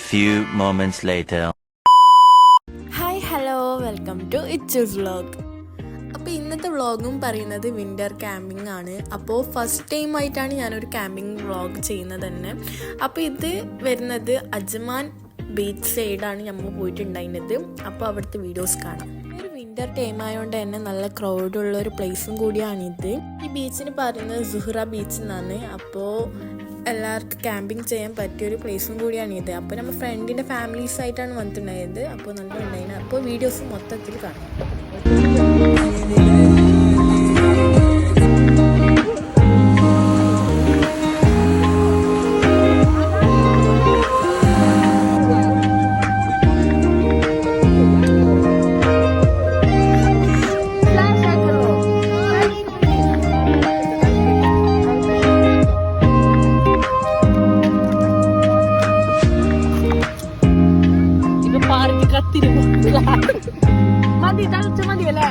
few moments later. Hi hello welcome to Ichu's vlog. അപ്പോൾ ഇന്നത്തെ വ്ളോഗും പറയുന്നത് വിൻ്റർ ക്യാമ്പിംഗ് ആണ്. അപ്പോൾ ഫസ്റ്റ് ടൈം ആയിട്ടാണ് ഞാനൊരു ക്യാമ്പിംഗ് വ്ളോഗ് ചെയ്യുന്നത് തന്നെ. അപ്പോൾ ഇത് വരുന്നത് അജ്മാൻ ബീച്ച് സൈഡാണ് നമ്മൾ പോയിട്ടുണ്ടായിരുന്നത്. അപ്പോൾ അവിടുത്തെ വീഡിയോസ് കാണാം. ഒരു വിൻ്റർ ടൈം ആയതുകൊണ്ട് തന്നെ നല്ല ക്രൗഡുള്ള ഒരു പ്ലേസും കൂടിയാണിത്. ഈ ബീച്ചിന് പറയുന്നത് സുഹ്റ ബീച്ച് എന്നാണ്. അപ്പോൾ എല്ലാവർക്കും ക്യാമ്പിങ് ചെയ്യാൻ പറ്റിയൊരു പ്ലേസും കൂടിയാണിത്. അപ്പോൾ നമ്മൾ ഫ്രണ്ടിൻ്റെ ഫാമിലീസായിട്ടാണ് വന്നിട്ടുണ്ടായത്. അപ്പോൾ നല്ല ഉണ്ടായിരുന്നു. അപ്പോൾ വീഡിയോസ് മൊത്തത്തിൽ കാണാം. മതി തളിച്ച മതിയല്ലേ.